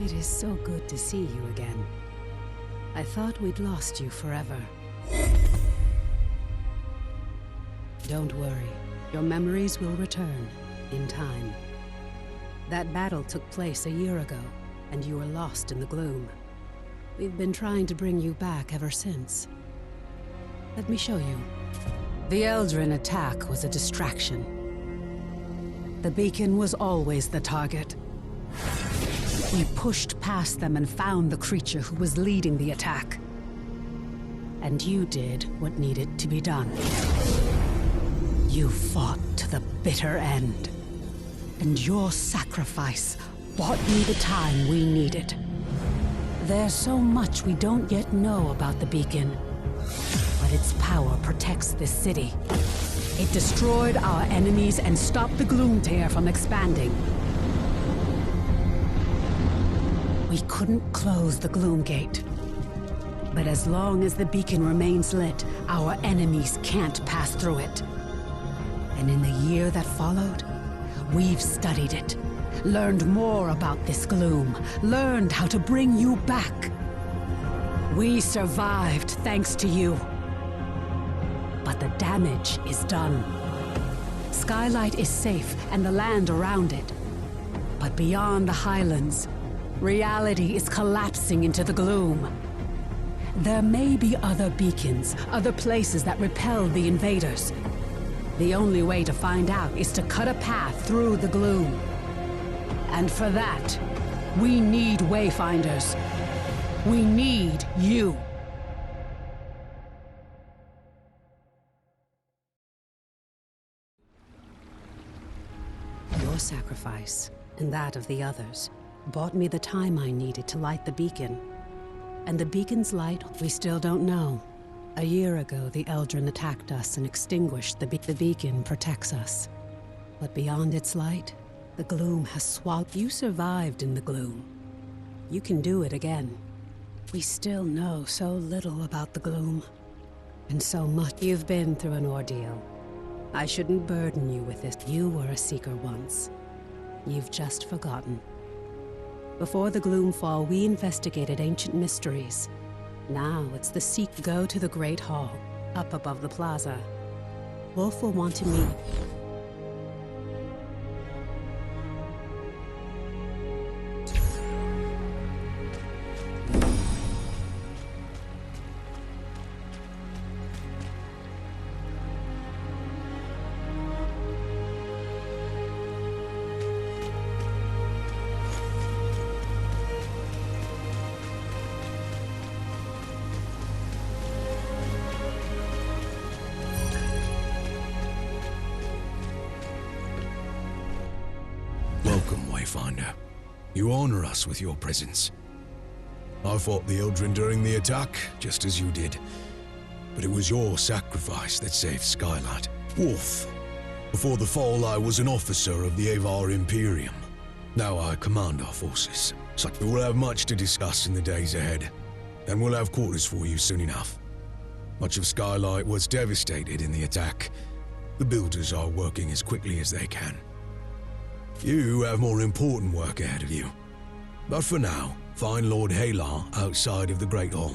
It is so good to see you again. I thought we'd lost you forever. Don't worry. Your memories will return, in time. That battle took place a year ago, and you were lost in the gloom. We've been trying to bring you back ever since. Let me show you. The Eldrin attack was a distraction. The beacon was always the target. We pushed past them and found the creature who was leading the attack. And you did what needed to be done. You fought to the bitter end. And your sacrifice bought me the time we needed. There's so much we don't yet know about the beacon. But its power protects this city. It destroyed our enemies and stopped the Gloom Tear from expanding. We couldn't close the Gloom Gate. But as long as the beacon remains lit, our enemies can't pass through it. And in the year that followed, we've studied it, learned more about this gloom, learned how to bring you back. We survived thanks to you. But the damage is done. Skylight is safe and the land around it. But beyond the highlands, reality is collapsing into the gloom. There may be other beacons, other places that repel the invaders. The only way to find out is to cut a path through the gloom. And for that, we need Wayfinders. We need you. Your sacrifice, and that of the others, bought me the time I needed to light the beacon. And the beacon's light, we still don't know. A year ago, the Eldrin attacked us and extinguished the beacon protects us. But beyond its light, the gloom has swallowed. You survived in the gloom. You can do it again. We still know so little about the gloom. And so much. You've been through an ordeal. I shouldn't burden you with this. You were a seeker once. You've just forgotten. Before the Gloomfall, we investigated ancient mysteries. Now it's the seek. Go to the Great Hall, up above the plaza. Wolf will want to meet. Welcome, Wayfinder. You honor us with your presence. I fought the Eldrin during the attack, just as you did. But it was your sacrifice that saved Skylight. Wolf. Before the fall, I was an officer of the Avar Imperium. Now I command our forces. So we will have much to discuss in the days ahead. And we'll have quarters for you soon enough. Much of Skylight was devastated in the attack. The builders are working as quickly as they can. You have more important work ahead of you. But for now, find Lord Halar outside of the Great Hall.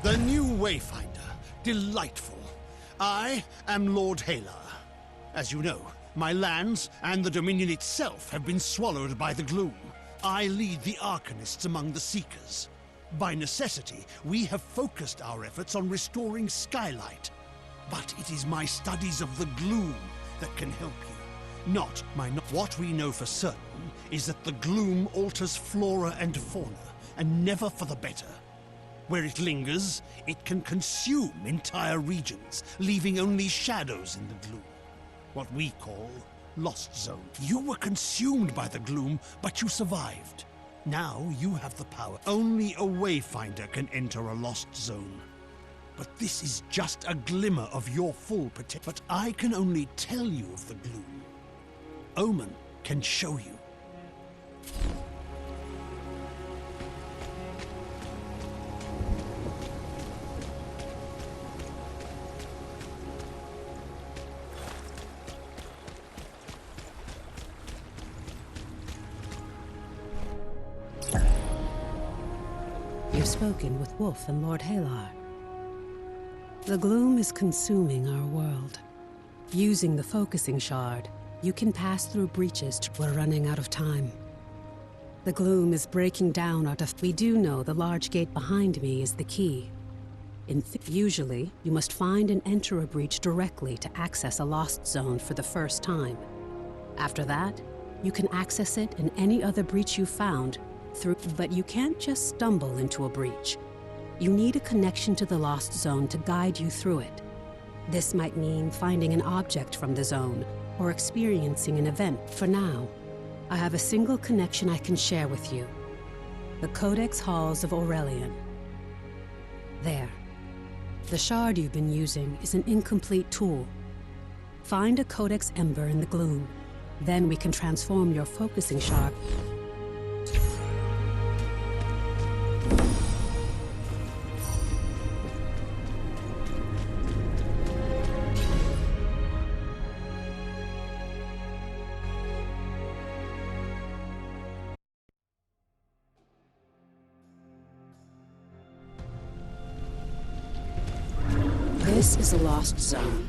The new Wayfinder. Delightful. I am Lord Halar. As you know, my lands and the Dominion itself have been swallowed by the gloom. I lead the Arcanists among the Seekers. By necessity, we have focused our efforts on restoring Skylight. But it is my studies of the gloom that can help you. What we know for certain is that the gloom alters flora and fauna, and never for the better. Where it lingers, it can consume entire regions, leaving only shadows in the gloom. What we call Lost Zone. You were consumed by the gloom, but you survived. Now you have the power. Only a Wayfinder can enter a Lost Zone. But this is just a glimmer of your full potential. But I can only tell you of the gloom. Omen can show you. spoken with Wolf and Lord Halar. The gloom is consuming our world. Using the focusing shard, you can pass through breaches. We're running out of time. The gloom is breaking down we do know the large gate behind me is the key. Usually, you must find and enter a breach directly to access a lost zone for the first time. After that, you can access it in any other breach you found but you can't just stumble into a breach. You need a connection to the lost zone to guide you through it. This might mean finding an object from the zone or experiencing an event. For now, I have a single connection I can share with you. The Codex Halls of Aurelian. There. The shard you've been using is an incomplete tool. Find a Codex Ember in the gloom. Then we can transform your focusing shard. This is a lost zone.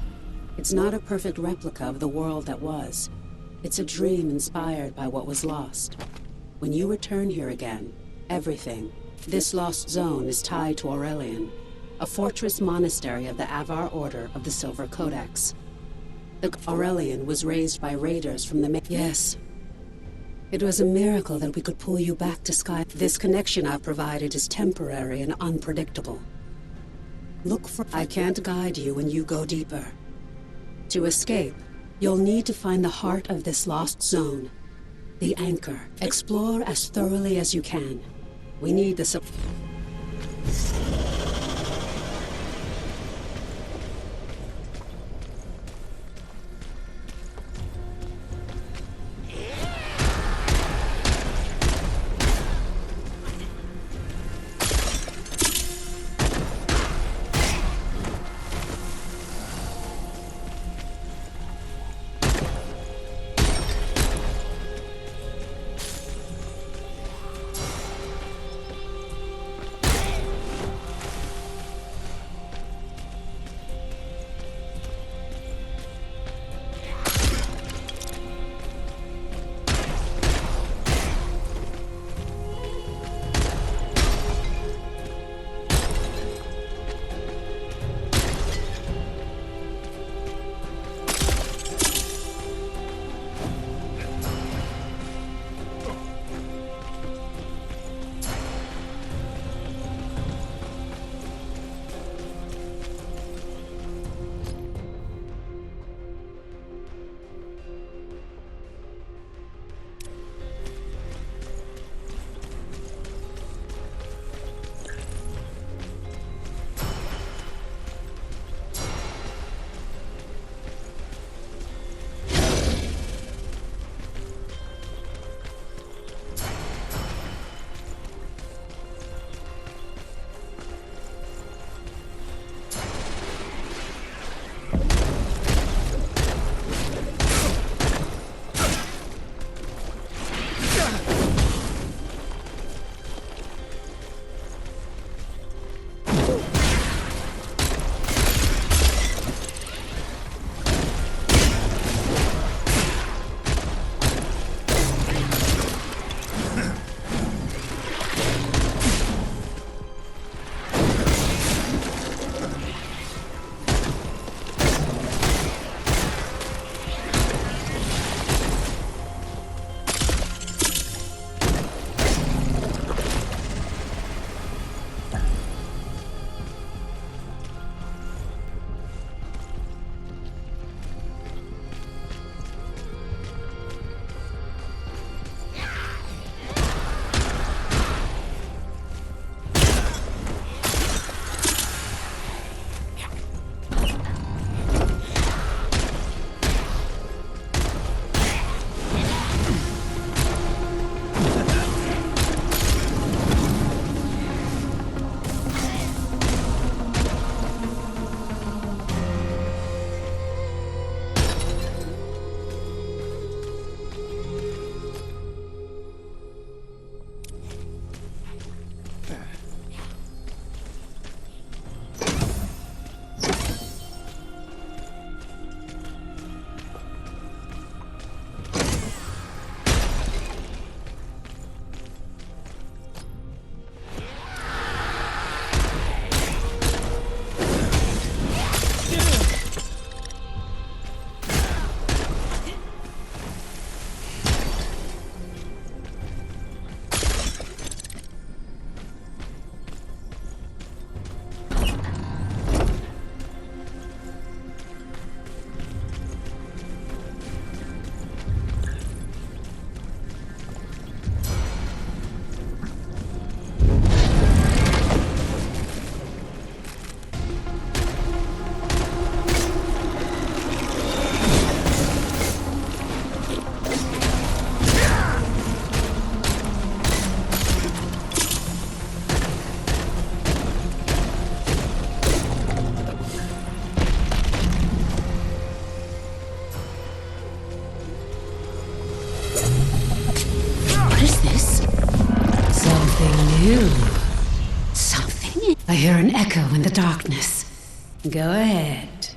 It's not a perfect replica of the world that was. It's a dream inspired by what was lost. When you return here again, everything, this lost zone is tied to Aurelian, a fortress monastery of the Avar Order of the Silver Codex. The Aurelian was raised by raiders from the Yes. It was a miracle that we could pull you back to Sky. This connection I've provided is temporary and unpredictable. I can't guide you when you go deeper. To escape, you'll need to find the heart of this lost zone. The anchor. Explore as thoroughly as you can. We need the support. hear an echo in the darkness. Go ahead.